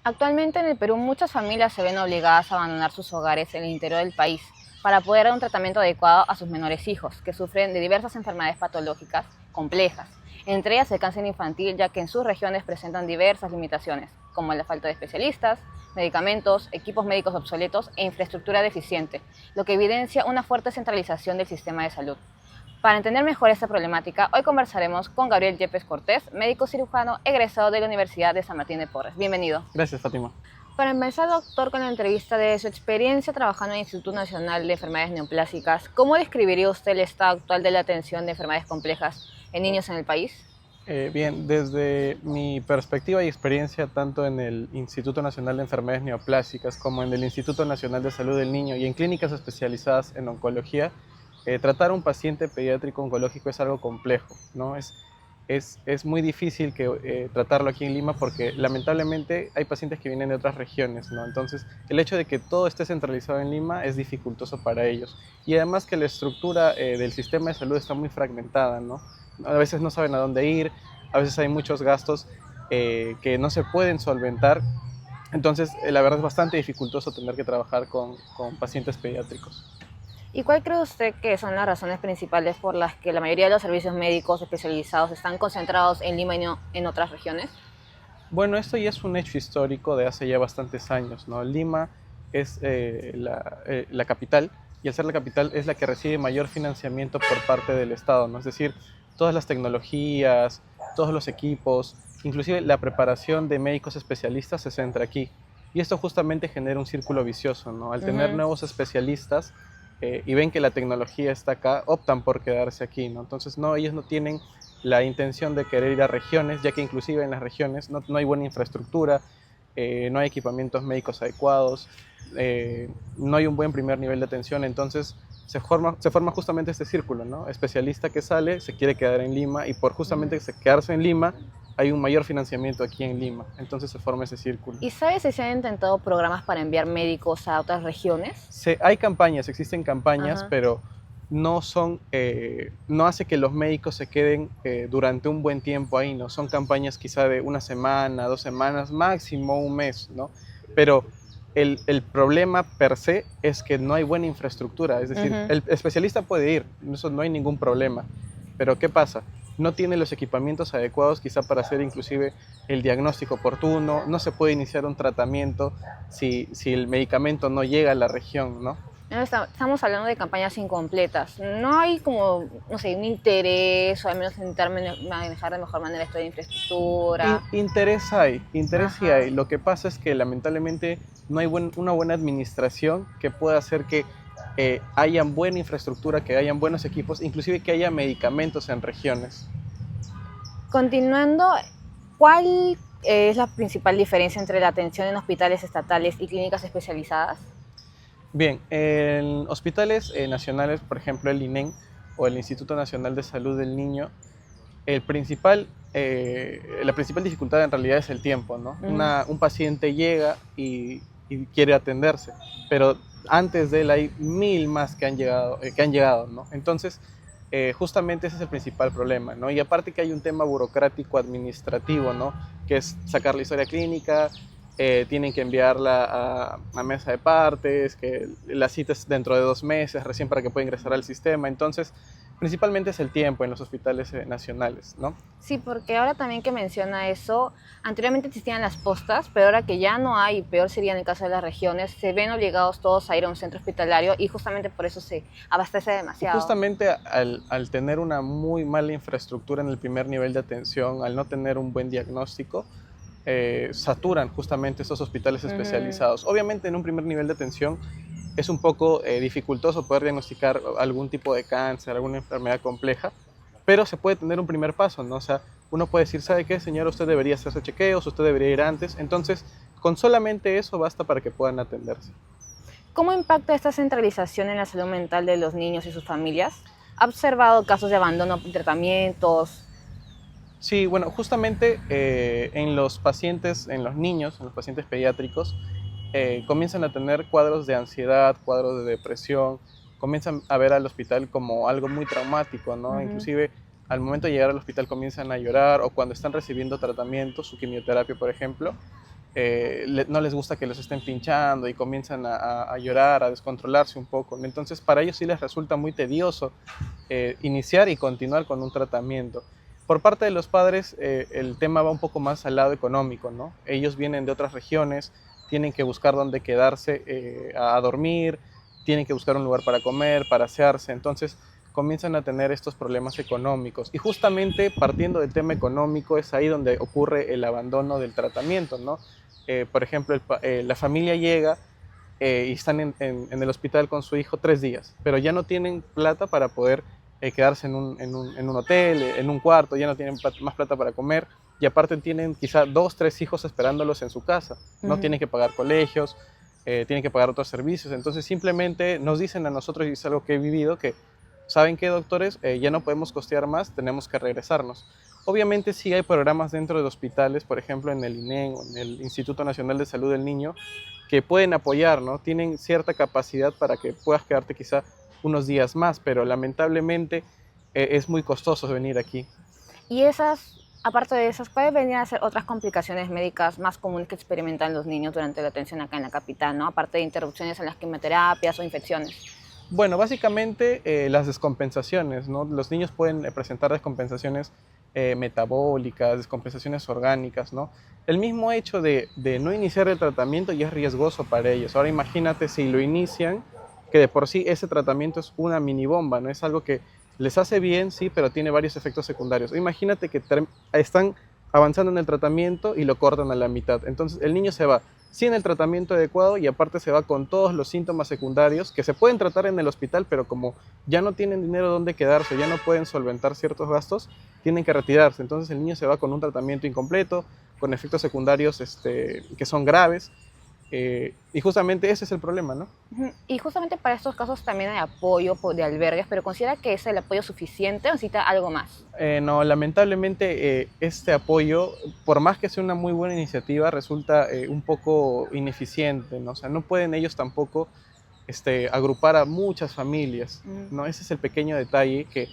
Actualmente en el Perú muchas familias se ven obligadas a abandonar sus hogares en el interior del país para poder dar un tratamiento adecuado a sus menores hijos, que sufren de diversas enfermedades patológicas complejas, entre ellas el cáncer infantil, ya que en sus regiones presentan diversas limitaciones, como la falta de especialistas, medicamentos, equipos médicos obsoletos e infraestructura deficiente, lo que evidencia una fuerte centralización del sistema de salud. Para entender mejor esta problemática, hoy conversaremos con Gabriel Yepes Cortés, médico cirujano egresado de la Universidad de San Martín de Porres. Bienvenido. Gracias, Fátima. Para empezar, doctor, con la entrevista de su experiencia trabajando en el Instituto Nacional de Enfermedades Neoplásicas, ¿cómo describiría usted el estado actual de la atención de enfermedades complejas en niños en el país? Bien, desde mi perspectiva y experiencia tanto en el Instituto Nacional de Enfermedades Neoplásicas como en el Instituto Nacional de Salud del Niño y en clínicas especializadas en oncología, tratar a un paciente pediátrico oncológico es algo complejo, ¿no? Es muy difícil tratarlo aquí en Lima porque lamentablemente hay pacientes que vienen de otras regiones, ¿no? Entonces, el hecho de que todo esté centralizado en Lima es dificultoso para ellos. Y además que la estructura del sistema de salud está muy fragmentada, ¿no? A veces no saben a dónde ir, a veces hay muchos gastos que no se pueden solventar. Entonces, la verdad es bastante dificultoso tener que trabajar con pacientes pediátricos. ¿Y cuál cree usted que son las razones principales por las que la mayoría de los servicios médicos especializados están concentrados en Lima y no en otras regiones? Bueno, esto ya es un hecho histórico de hace ya bastantes años, ¿no? Lima es la capital y al ser la capital es la que recibe mayor financiamiento por parte del Estado, ¿no? Es decir, todas las tecnologías, todos los equipos, inclusive la preparación de médicos especialistas se centra aquí. Y esto justamente genera un círculo vicioso, ¿no? Al tener nuevos especialistas y ven que la tecnología está acá, optan por quedarse aquí, ¿no? Entonces, no, ellos no tienen la intención de querer ir a regiones, ya que inclusive en las regiones no hay buena infraestructura, no hay equipamientos médicos adecuados, no hay un buen primer nivel de atención, entonces se forma justamente este círculo, ¿no? Especialista que sale se quiere quedar en Lima y por justamente quedarse en Lima hay un mayor financiamiento aquí en Lima, entonces se forma ese círculo. ¿Y sabe si se han intentado programas para enviar médicos a otras regiones? Hay campañas, existen campañas, Ajá. pero no hace que los médicos se queden durante un buen tiempo ahí, ¿no? Son campañas quizá de una semana, 2 semanas, máximo un mes, ¿no? Pero el problema per se es que no hay buena infraestructura, es decir, Ujú. el especialista puede ir, eso no hay ningún problema, pero ¿qué pasa? No tiene los equipamientos adecuados quizá para hacer inclusive el diagnóstico oportuno, no se puede iniciar un tratamiento si el medicamento no llega a la región, ¿no? Estamos hablando de campañas incompletas. No hay como, no sé, un interés o al menos intentar manejar de mejor manera esto de infraestructura. Interés sí Ajá. hay. Lo que pasa es que lamentablemente no hay una buena administración que pueda hacer que haya buena infraestructura, que hayan buenos equipos, inclusive que haya medicamentos en regiones. Continuando, ¿cuál es la principal diferencia entre la atención en hospitales estatales y clínicas especializadas? Bien, en hospitales nacionales, por ejemplo el INEN o el Instituto Nacional de Salud del Niño, la principal dificultad en realidad es el tiempo, ¿no? Ujú. Un paciente llega y quiere atenderse, pero antes de él hay 1000 más que han llegado, ¿no? Entonces, justamente ese es el principal problema, ¿no? Y aparte que hay un tema burocrático administrativo, ¿no? Que es sacar la historia clínica, tienen que enviarla a mesa de partes, que la cita es dentro de 2 meses, recién para que pueda ingresar al sistema. Entonces, principalmente es el tiempo en los hospitales nacionales, ¿no? Sí, porque ahora también que menciona eso, anteriormente existían las postas, pero ahora que ya no hay, peor sería en el caso de las regiones, se ven obligados todos a ir a un centro hospitalario y justamente por eso se abastece demasiado. Justamente al tener una muy mala infraestructura en el primer nivel de atención, al no tener un buen diagnóstico, saturan justamente esos hospitales Ujú. especializados. Obviamente en un primer nivel de atención es un poco dificultoso poder diagnosticar algún tipo de cáncer, alguna enfermedad compleja, pero se puede tener un primer paso, ¿no? O sea, uno puede decir, ¿sabe qué, señor? Usted debería hacerse chequeos, usted debería ir antes. Entonces, con solamente eso basta para que puedan atenderse. ¿Cómo impacta esta centralización en la salud mental de los niños y sus familias? ¿Ha observado casos de abandono de tratamientos? Sí, bueno, justamente en los pacientes, en los niños, en los pacientes pediátricos, comienzan a tener cuadros de ansiedad, cuadros de depresión, comienzan a ver al hospital como algo muy traumático, ¿no? Ujú. Inclusive al momento de llegar al hospital comienzan a llorar o cuando están recibiendo tratamiento, su quimioterapia, por ejemplo, no les gusta que los estén pinchando y comienzan a llorar, a descontrolarse un poco. Entonces, para ellos sí les resulta muy tedioso iniciar y continuar con un tratamiento. Por parte de los padres, el tema va un poco más al lado económico, ¿no? Ellos vienen de otras regiones, tienen que buscar dónde quedarse a dormir, tienen que buscar un lugar para comer, para asearse, entonces comienzan a tener estos problemas económicos. Y justamente partiendo del tema económico es ahí donde ocurre el abandono del tratamiento, ¿no? Por ejemplo, la familia llega y están en el hospital con su hijo 3 días, pero ya no tienen plata para poder quedarse en un hotel, en un cuarto, ya no tienen más plata para comer y aparte tienen quizá 2, 3 hijos esperándolos en su casa, no tienen que pagar colegios, tienen que pagar otros servicios, entonces simplemente nos dicen a nosotros, y es algo que he vivido, que ¿saben qué, doctores? Ya no podemos costear más, tenemos que regresarnos. Obviamente sí hay programas dentro de hospitales, por ejemplo en el INEN o en el Instituto Nacional de Salud del Niño, que pueden apoyar, ¿no? Tienen cierta capacidad para que puedas quedarte quizá unos días más, pero lamentablemente es muy costoso venir aquí. Y esas, aparte de esas, ¿cuáles vendrían a ser otras complicaciones médicas más comunes que experimentan los niños durante la atención acá en la capital, ¿no? Aparte de interrupciones en las quimioterapias o infecciones. Bueno, básicamente las descompensaciones, ¿no? Los niños pueden presentar descompensaciones metabólicas, descompensaciones orgánicas, ¿no? El mismo hecho de no iniciar el tratamiento ya es riesgoso para ellos. Ahora imagínate si lo inician, que de por sí ese tratamiento es una mini bomba, ¿no? Es algo que les hace bien, sí, pero tiene varios efectos secundarios. Imagínate que están avanzando en el tratamiento y lo cortan a la mitad. Entonces el niño se va sin el tratamiento adecuado y aparte se va con todos los síntomas secundarios que se pueden tratar en el hospital, pero como ya no tienen dinero donde quedarse, ya no pueden solventar ciertos gastos, tienen que retirarse. Entonces el niño se va con un tratamiento incompleto, con efectos secundarios que son graves, y justamente ese es el problema, ¿no? Y justamente para estos casos también hay apoyo de albergues, pero ¿considera que es el apoyo suficiente o necesita algo más? No, lamentablemente este apoyo, por más que sea una muy buena iniciativa, resulta un poco ineficiente, ¿no? O sea, no pueden ellos tampoco agrupar a muchas familias, ¿no? Ese es el pequeño detalle que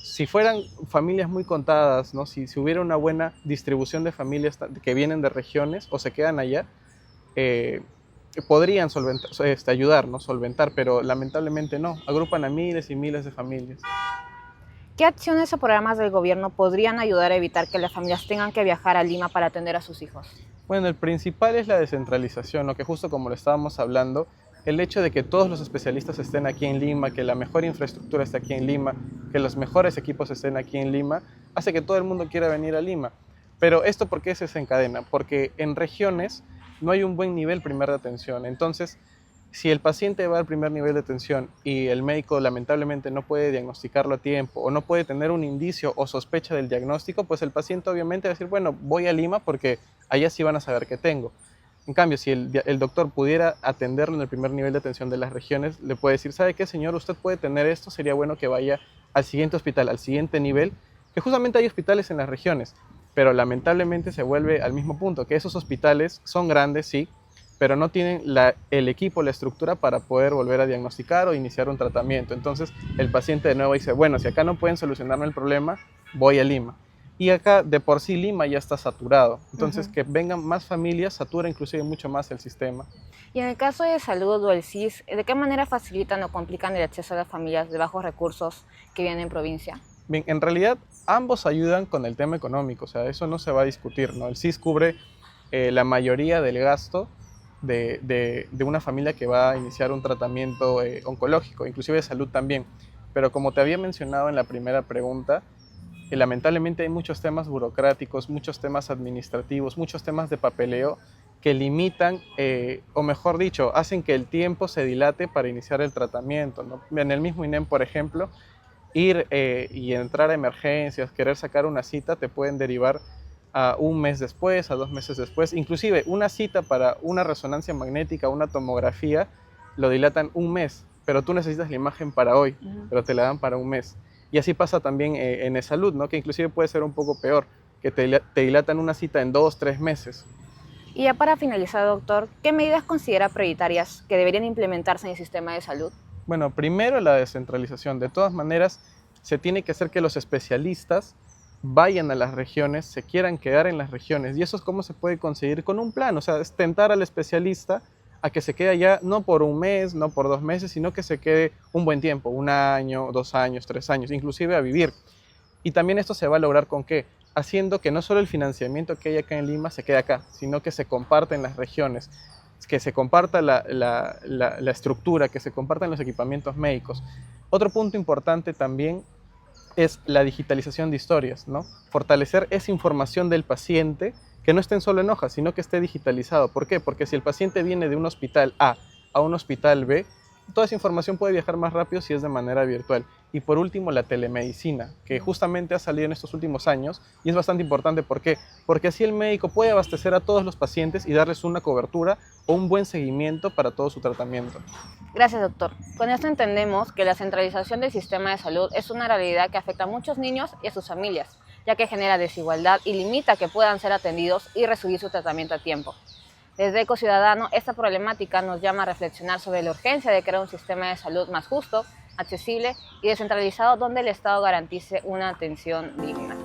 si fueran familias muy contadas, ¿no? Si hubiera una buena distribución de familias que vienen de regiones o se quedan allá, podrían solventar, ayudar, ¿no? Solventar, pero lamentablemente no, agrupan a miles y miles de familias. ¿Qué acciones o programas del gobierno podrían ayudar a evitar que las familias tengan que viajar a Lima para atender a sus hijos? Bueno, el principal es la descentralización, ¿no? Que justo como lo estábamos hablando, el hecho de que todos los especialistas estén aquí en Lima, que la mejor infraestructura esté aquí en Lima, que los mejores equipos estén aquí en Lima, hace que todo el mundo quiera venir a Lima. Pero ¿esto por qué se desencadena? Porque en regiones no hay un buen nivel primer de atención. Entonces, si el paciente va al primer nivel de atención y el médico lamentablemente no puede diagnosticarlo a tiempo o no puede tener un indicio o sospecha del diagnóstico, pues el paciente obviamente va a decir, bueno, voy a Lima porque allá sí van a saber qué tengo. En cambio, si el doctor pudiera atenderlo en el primer nivel de atención de las regiones, le puede decir, ¿sabe qué, señor? Usted puede tener esto, sería bueno que vaya al siguiente hospital, al siguiente nivel, que justamente hay hospitales en las regiones, pero lamentablemente se vuelve al mismo punto, que esos hospitales son grandes, sí, pero no tienen el equipo, la estructura para poder volver a diagnosticar o iniciar un tratamiento. Entonces el paciente de nuevo dice, bueno, si acá no pueden solucionarme el problema, voy a Lima. Y acá de por sí Lima ya está saturado. Entonces que vengan más familias satura inclusive mucho más el sistema. Y en el caso de salud o el SIS, ¿de qué manera facilitan o complican el acceso a las familias de bajos recursos que viven en provincia? Bien, en realidad ambos ayudan con el tema económico, o sea, eso no se va a discutir, ¿no? El SIS cubre la mayoría del gasto de una familia que va a iniciar un tratamiento oncológico, inclusive de salud también. Pero como te había mencionado en la primera pregunta, lamentablemente hay muchos temas burocráticos, muchos temas administrativos, muchos temas de papeleo que limitan, o mejor dicho, hacen que el tiempo se dilate para iniciar el tratamiento, ¿no? En el mismo INEM, por ejemplo, ir y entrar a emergencias, querer sacar una cita, te pueden derivar a un mes después, a 2 meses después. Inclusive una cita para una resonancia magnética, una tomografía, lo dilatan un mes, pero tú necesitas la imagen para hoy, pero te la dan para un mes. Y así pasa también en salud, ¿no? Que inclusive puede ser un poco peor, que te dilatan una cita en 2, 3 meses. Y ya para finalizar, doctor, ¿qué medidas considera prioritarias que deberían implementarse en el sistema de salud? Bueno, primero la descentralización. De todas maneras, se tiene que hacer que los especialistas vayan a las regiones, se quieran quedar en las regiones. Y eso es cómo se puede conseguir con un plan. O sea, es tentar al especialista a que se quede allá no por un mes, no por 2 meses, sino que se quede un buen tiempo, 1 año, 2 años, 3 años, inclusive a vivir. Y también esto se va a lograr con qué, haciendo que no solo el financiamiento que hay acá en Lima se quede acá, sino que se comparta en las regiones, que se comparta la estructura, que se compartan los equipamientos médicos. Otro punto importante también es la digitalización de historias, ¿no? Fortalecer esa información del paciente, que no estén solo en hojas, sino que esté digitalizado. ¿Por qué? Porque si el paciente viene de un hospital A un hospital B, toda esa información puede viajar más rápido si es de manera virtual. Y por último, la telemedicina, que justamente ha salido en estos últimos años y es bastante importante. ¿Por qué? Porque así el médico puede abastecer a todos los pacientes y darles una cobertura o un buen seguimiento para todo su tratamiento. Gracias, doctor. Con esto entendemos que la centralización del sistema de salud es una realidad que afecta a muchos niños y a sus familias, ya que genera desigualdad y limita que puedan ser atendidos y recibir su tratamiento a tiempo. Desde Ecociudadano, esta problemática nos llama a reflexionar sobre la urgencia de crear un sistema de salud más justo, accesible y descentralizado donde el Estado garantice una atención digna.